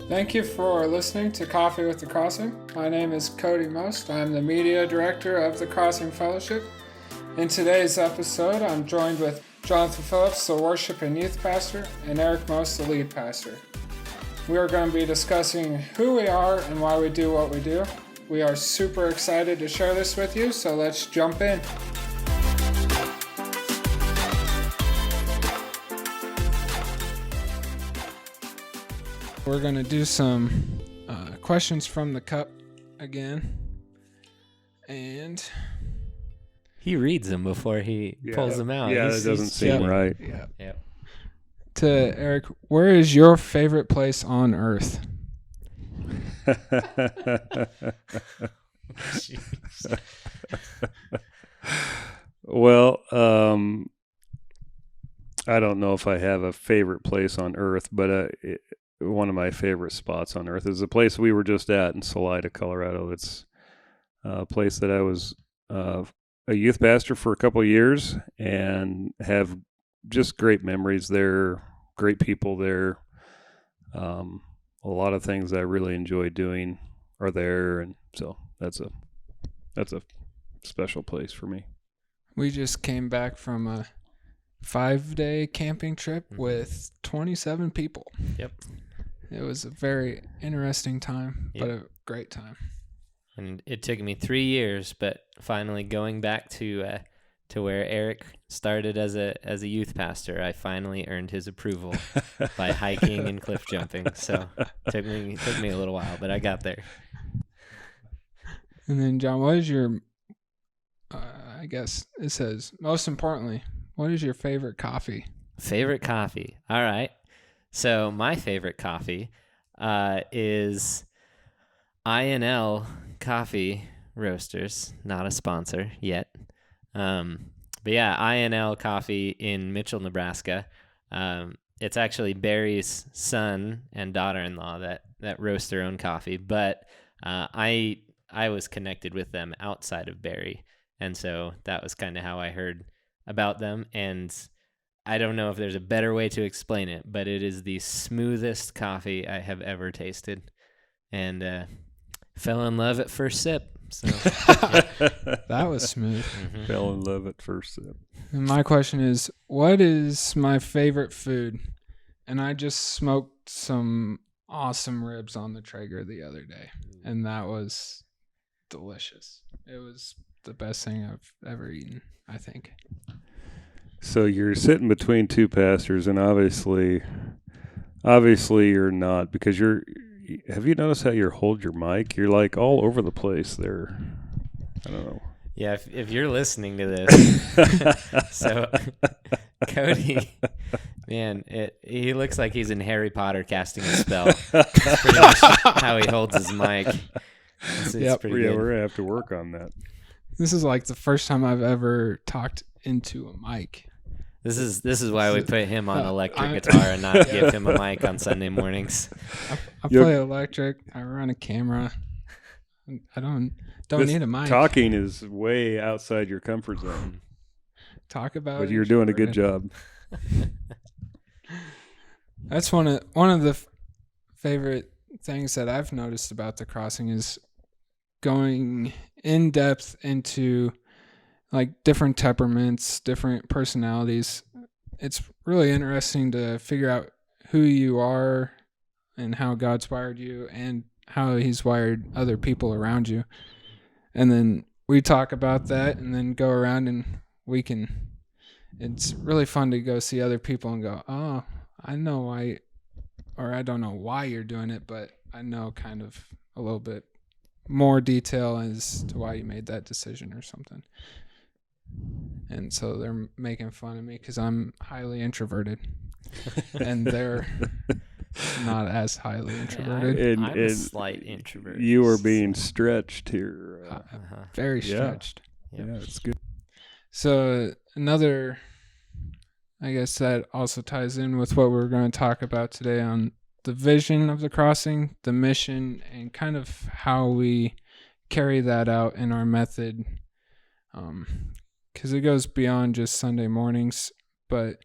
Thank you for listening to Coffee with the Crossing. My name is Cody Most. I'm the media director of the Crossing Fellowship. In today's episode, I'm joined with Jonathan Phillips, the worship and youth pastor, and Eric Most, the lead pastor. We are going to be discussing who we are and why we do what we do. We are super excited to share this with you, so let's jump in. We're going to do some questions from the cup again. And he reads them before he pulls them out. Yeah, that doesn't seem right. Yeah. To Eric, where is your favorite place on earth? Well, I don't know if I have a favorite place on earth, but one of my favorite spots on earth is the place we were just at in Salida, Colorado. It's a place that I was a youth pastor for a couple of years and have just great memories there, great people there. A lot of things I really enjoy doing are there, and so that's a special place for me. We just came back from a 5-day camping trip with 27 people. Yep. It was a very interesting time, but a great time. And it took me 3 years, but finally going back to where Eric started as a youth pastor, I finally earned his approval by hiking and cliff jumping. So it took me a little while, but I got there. And then, John, what is your, I guess it says, most importantly, what is your favorite coffee? Favorite coffee. All right. So my favorite coffee is INL Coffee Roasters. Not a sponsor yet. But yeah, INL Coffee in Mitchell, Nebraska. It's actually Barry's son and daughter-in-law that roast their own coffee. But I was connected with them outside of Barry. And so that was kind of how I heard about them. And I don't know if there's a better way to explain it, but it is the smoothest coffee I have ever tasted. And fell in love at first sip. So That was smooth. Mm-hmm. Fell in love at first sip. And my question is, what is my favorite food? And I just smoked some awesome ribs on the Traeger the other day, and that was delicious. It was the best thing I've ever eaten, I think. So you're sitting between two pastors, and obviously you're not, because have you noticed how you hold your mic? You're like all over the place there. I don't know. Yeah, if you're listening to this, so Cody, man, he looks like he's in Harry Potter casting a spell. That's pretty much how he holds his mic. It's pretty good. We're gonna have to work on that. This is like the first time I've ever talked into a mic. This is why we put him on electric guitar and not give him a mic on Sunday mornings. I play electric. I run a camera. I don't need a mic. Talking is way outside your comfort zone. Talk about But it. you're doing a good job. That's one of the favorite things that I've noticed about the Crossing is going in depth into like different temperaments, different personalities. It's really interesting to figure out who you are and how God's wired you and how he's wired other people around you. And then we talk about that and then go around and it's really fun to go see other people and go, oh, I know why, or I don't know why you're doing it, but I know kind of a little bit more detail as to why you made that decision or something. And so they're making fun of me because I'm highly introverted and they're not as highly introverted. I'm a slight introvert. You are being stretched here. Very stretched. Yep. Yeah, it's good. So another, I guess that also ties in with what we're going to talk about today on the vision of the Crossing, the mission, and kind of how we carry that out in our method. Because it goes beyond just Sunday mornings, but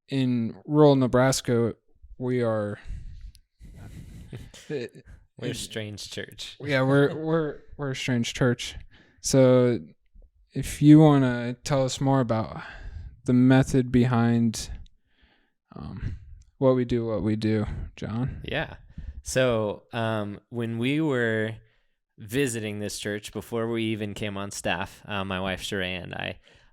in rural Nebraska, we are We're a strange church. Yeah, we're a strange church. So if you want to tell us more about the method behind what we do, John. Yeah. So when we were visiting this church before we even came on staff, my wife Sheree and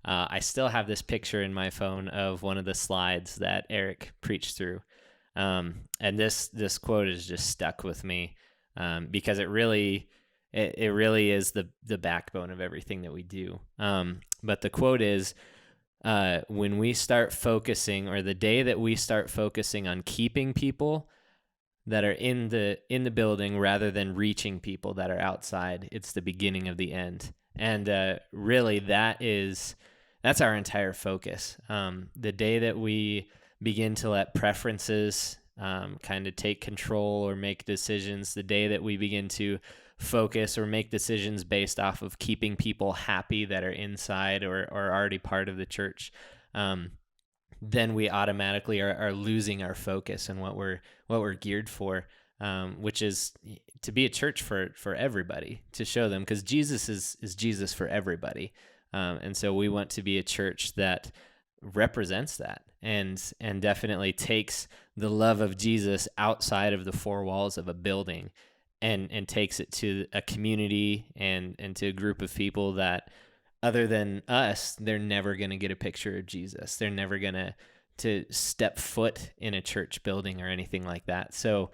I still have this picture in my phone of one of the slides that Eric preached through, and this quote is just stuck with me because it really is the backbone of everything that we do. But the quote is, when we start focusing, or the day that we start focusing on keeping people that are in the building rather than reaching people that are outside, it's the beginning of the end. And really, that's our entire focus. The day that we begin to let preferences kind of take control or make decisions, the day that we begin to focus or make decisions based off of keeping people happy that are inside or already part of the church, then we automatically are losing our focus and what we're geared for, which is to be a church for everybody, to show them, because Jesus is Jesus for everybody. And so we want to be a church that represents that and definitely takes the love of Jesus outside of the four walls of a building and takes it to a community and to a group of people that, other than us, they're never going to get a picture of Jesus. They're never going to step foot in a church building or anything like that. So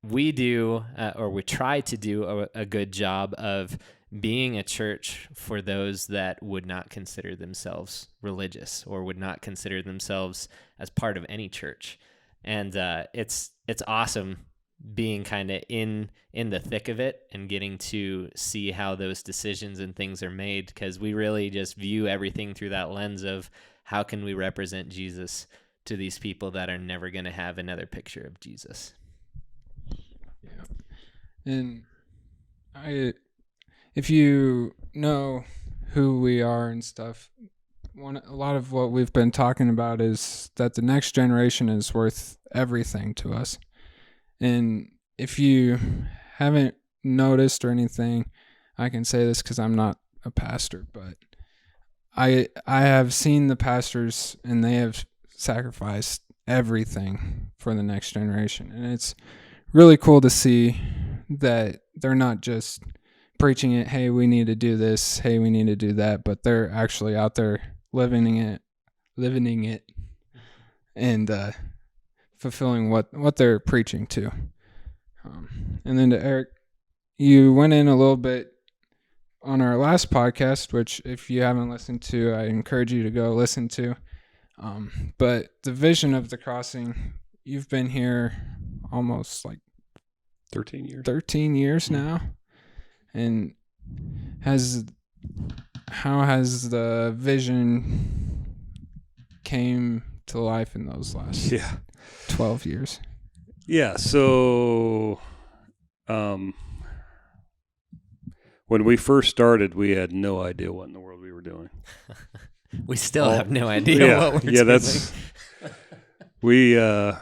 we do, or we try to do a good job of being a church for those that would not consider themselves religious or would not consider themselves as part of any church. And it's awesome being kind of in the thick of it and getting to see how those decisions and things are made, because we really just view everything through that lens of how can we represent Jesus to these people that are never going to have another picture of Jesus. Yeah. And if you know who we are and stuff, a lot of what we've been talking about is that the next generation is worth everything to us. And if you haven't noticed or anything, I can say this because I'm not a pastor, but I have seen the pastors, and they have sacrificed everything for the next generation. And it's really cool to see that they're not just preaching it, hey, we need to do this, hey, we need to do that, but they're actually out there living it and fulfilling what they're preaching to. And then to Eric, you went in a little bit on our last podcast, which if you haven't listened to, I encourage you to go listen to. But the vision of the crossing, you've been here almost like 13 years. 13 years now. And how has the vision came to life in those last 12 years? Yeah, so when we first started, we had no idea what in the world we were doing. We still have no idea what we're doing. Yeah, that's we all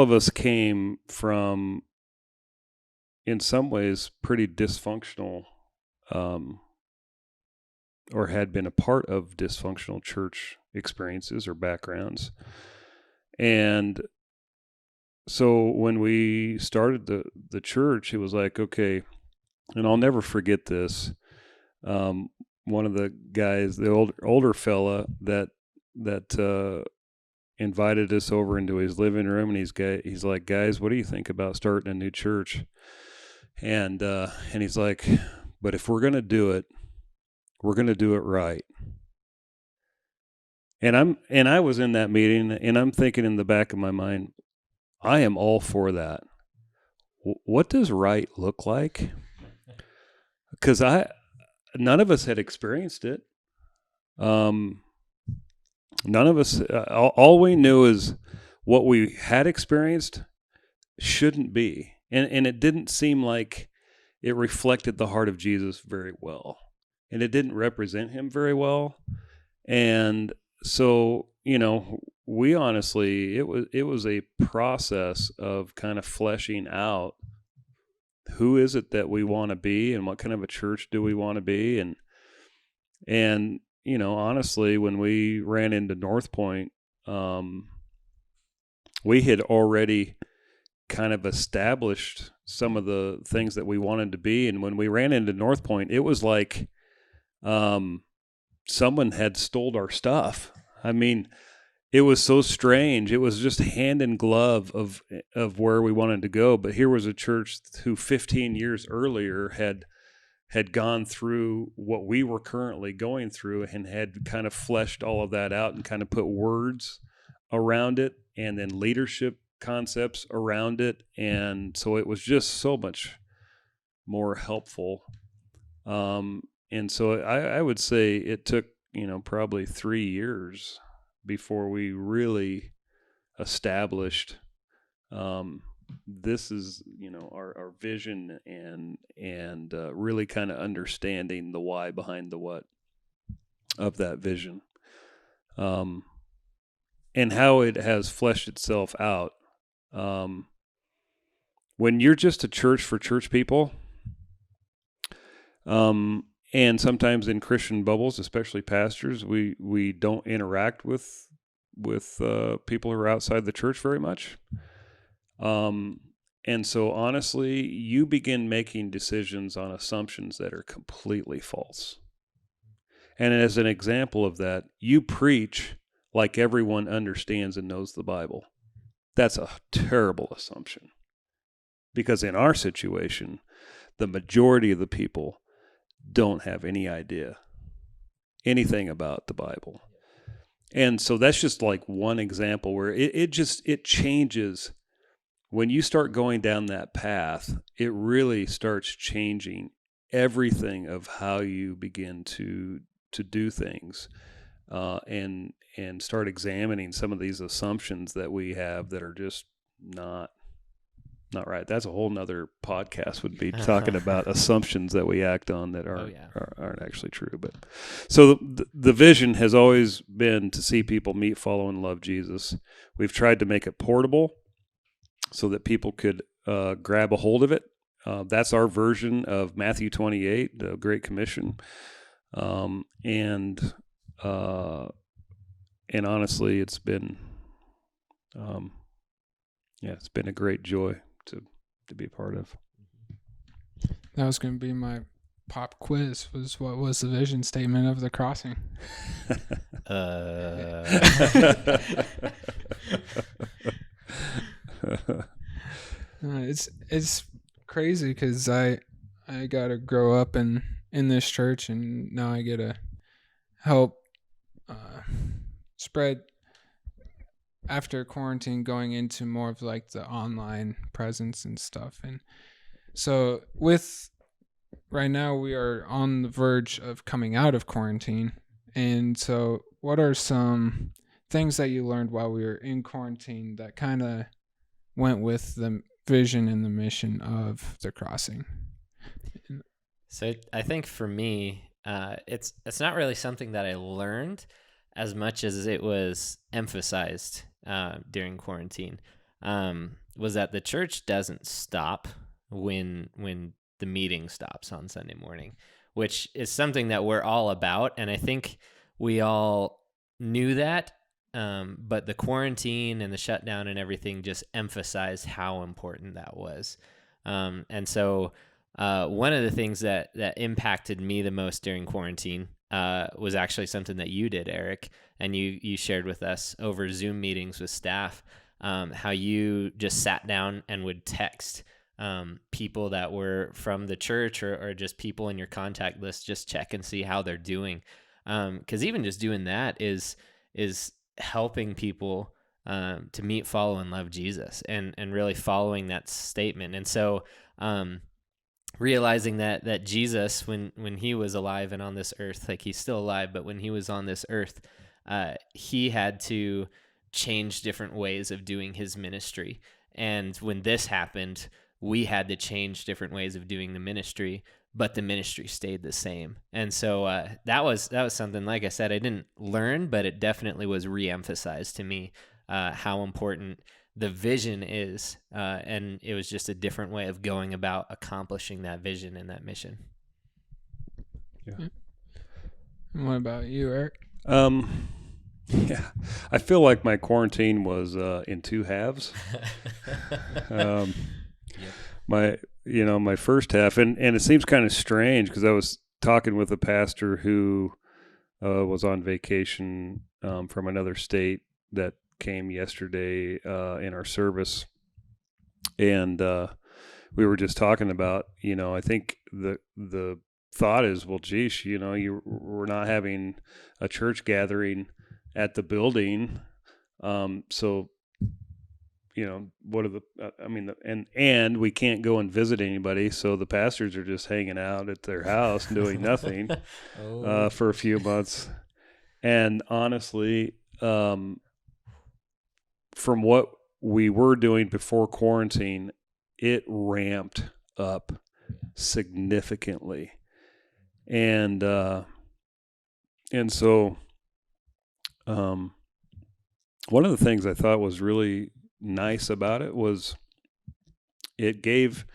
of us came from, in some ways, pretty dysfunctional, or had been a part of dysfunctional church experiences or backgrounds. And so when we started the church, it was like, okay, and I'll never forget this. One of the guys, the older fella that invited us over into his living room, and he's like, guys, what do you think about starting a new church? And he's like, but if we're gonna do it, we're gonna do it right. And I was in that meeting, and I'm thinking in the back of my mind, I am all for that. What does right look like? Because none of us had experienced it. None of us. All we knew is what we had experienced shouldn't be, and it didn't seem like it reflected the heart of Jesus very well, and it didn't represent him very well, and so we honestly, it was a process of kind of fleshing out who is it that we want to be and what kind of a church do we want to be. And, honestly, when we ran into North Point, we had already kind of established some of the things that we wanted to be. And when we ran into North Point, it was like someone had stole our stuff. I mean, it was so strange. It was just hand in glove of where we wanted to go. But here was a church who 15 years earlier had gone through what we were currently going through and had kind of fleshed all of that out and kind of put words around it and then leadership concepts around it. And so it was just so much more helpful. And so I would say it took, probably 3 years before we really established this is our vision and really kind of understanding the why behind the what of that vision, and how it has fleshed itself out. When you're just a church for church people, and sometimes in Christian bubbles, especially pastors, we don't interact with people who are outside the church very much. And so honestly, you begin making decisions on assumptions that are completely false. And as an example of that, you preach like everyone understands and knows the Bible. That's a terrible assumption. Because in our situation, the majority of the people don't have any idea anything about the Bible. And so that's just like one example where it changes. When you start going down that path, it really starts changing everything of how you begin to do things, and start examining some of these assumptions that we have that are just not right. That's a whole nother podcast, would be talking about assumptions that we act on that aren't actually true. But so the vision has always been to see people meet, follow, and love Jesus. We've tried to make it portable so that people could grab a hold of it. That's our version of Matthew 28, the Great Commission. And honestly, it's been it's been a great joy to be a part of. That was going to be my pop quiz. What was the vision statement of the crossing? It's crazy because I got to grow up in this church, and now I get to help spread after quarantine, going into more of like the online presence and stuff. And so right now we are on the verge of coming out of quarantine. And so what are some things that you learned while we were in quarantine that kind of went with the vision and the mission of the crossing? So I think for me, it's not really something that I learned as much as it was emphasized during quarantine, was that the church doesn't stop when the meeting stops on Sunday morning, which is something that we're all about. And I think we all knew that, but the quarantine and the shutdown and everything just emphasized how important that was. And so one of the things that impacted me the most during quarantine was actually something that you did, Eric, and you shared with us over Zoom meetings with staff, how you just sat down and would text people that were from the church or just people in your contact list, just check and see how they're doing. 'Cause even just doing that is helping people to meet, follow, and love Jesus, and really following that statement. And so realizing that Jesus, when he was alive and on this earth, like he's still alive, but when he was on this earth, he had to change different ways of doing his ministry. And when this happened, we had to change different ways of doing the ministry. but the ministry stayed the same. And so that was something, like I said, I didn't learn, but it definitely was reemphasized to me how important the vision is. And it was just a different way of going about accomplishing that vision and that mission. Yeah. And what about you, Eric? Yeah, I feel like my quarantine was in two halves. Yep. My first half, and it seems kind of strange because I was talking with a pastor who was on vacation from another state that came yesterday in our service, and we were just talking about, I think the thought is, well, geez, we're not having a church gathering at the building, so what are and we can't go and visit anybody, so the pastors are just hanging out at their house doing nothing for a few months. And honestly, from what we were doing before quarantine, it ramped up significantly. And so one of the things I thought was really nice about it was it gave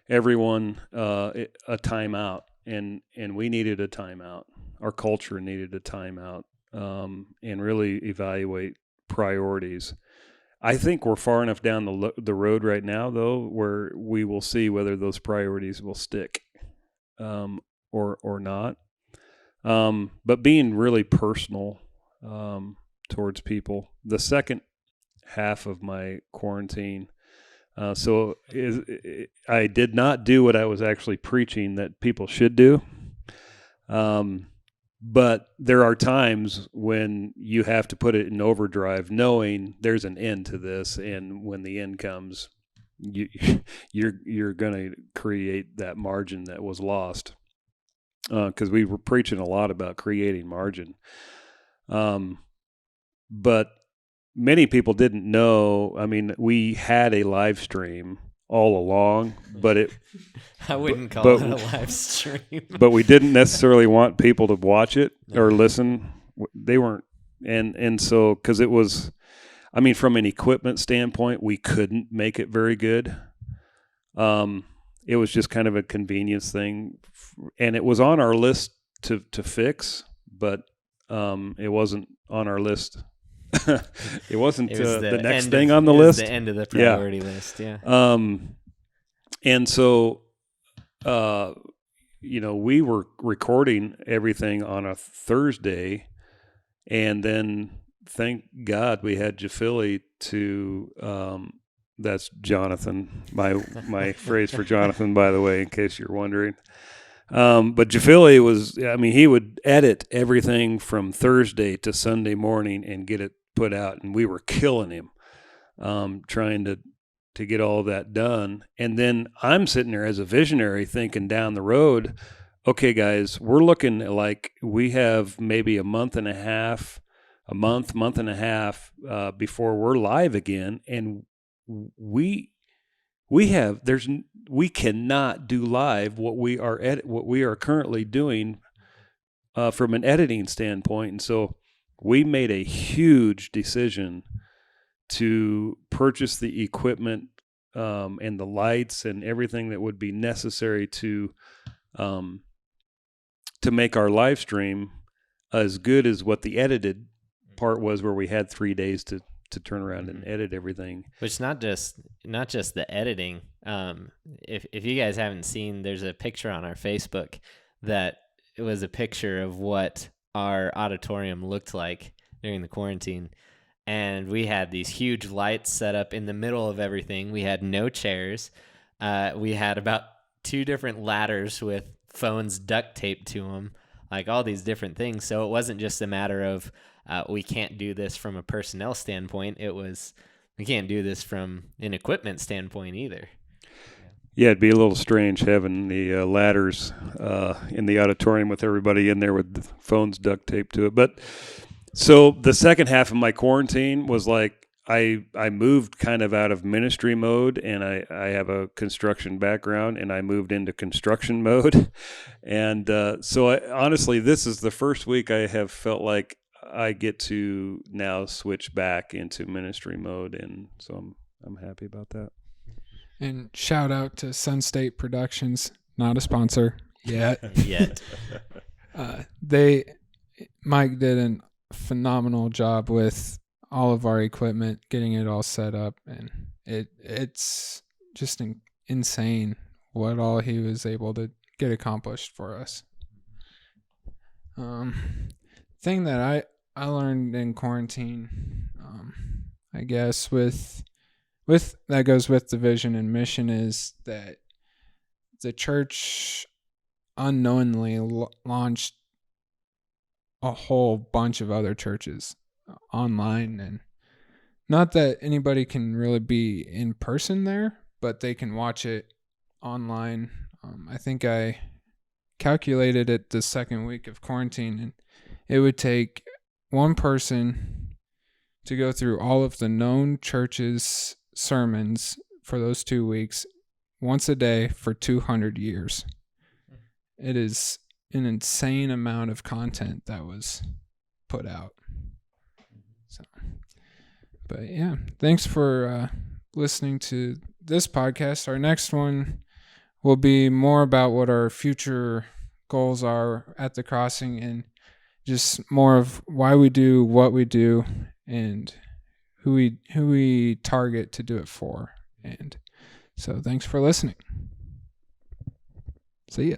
everyone a timeout, and we needed a timeout. Our culture needed a timeout, and really evaluate priorities. I think we're far enough down the road right now, though, where we will see whether those priorities will stick or not. But being really personal towards people. The second half of my quarantine, I did not do what I was actually preaching that people should do. But there are times when you have to put it in overdrive, knowing there's an end to this, and when the end comes, you're going to create that margin that was lost. Because we were preaching a lot about creating margin. But many people didn't know. I mean, we had a live stream all along, but I wouldn't call it a live stream. But we didn't necessarily want people to watch it or listen. They weren't, and so, because it was, from an equipment standpoint, we couldn't make it very good. It was just kind of a convenience thing, and it was on our list to fix, but it wasn't on our list. It wasn't the next thing on the list. The end of the priority list, yeah. And so, we were recording everything on a Thursday, and then thank God we had Japhili to. That's Jonathan, my phrase for Jonathan, by the way, in case you're wondering. But Japhili was, he would edit everything from Thursday to Sunday morning and get it put out, and we were killing him trying to get all of that done. And then I'm sitting there as a visionary thinking down the road, okay, guys, we're looking at like we have maybe a month and a half before we're live again, and we cannot do live what we are currently doing from an editing standpoint. And so we made a huge decision to purchase the equipment and the lights and everything that would be necessary to make our live stream as good as what the edited part was, where we had 3 days to turn around and edit everything. Which not just the editing. If you guys haven't seen, there's a picture on our Facebook that it was a picture of what our auditorium looked like during the quarantine. And we had these huge lights set up in the middle of everything. We had no chairs. We had about 2 different ladders with phones duct taped to them, like all these different things. So it wasn't just a matter of we can't do this from a personnel standpoint. It was, we can't do this from an equipment standpoint either. Yeah, it'd be a little strange having the ladders in the auditorium with everybody in there with the phones duct taped to it. But so the second half of my quarantine was like, I moved kind of out of ministry mode, and I have a construction background, and I moved into construction mode. And so honestly, this is the first week I have felt like I get to now switch back into ministry mode, and so I'm happy about that. And shout out to Sun State Productions, not a sponsor yet. Yet. Mike did a phenomenal job with all of our equipment, getting it all set up, and it's just insane what all he was able to get accomplished for us. Thing that I learned in quarantine, I guess with that goes with the vision and mission, is that the church unknowingly launched a whole bunch of other churches online, and not that anybody can really be in person there, but they can watch it online. I think I calculated it the second week of quarantine, and it would take one person to go through all of the known churches' sermons for those 2 weeks, once a day for 200 years. It is an insane amount of content that was put out. So, but yeah, thanks for listening to this podcast. Our next one will be more about what our future goals are at the Crossing, and just more of why we do what we do and who we target to do it for. And so thanks for listening. See ya.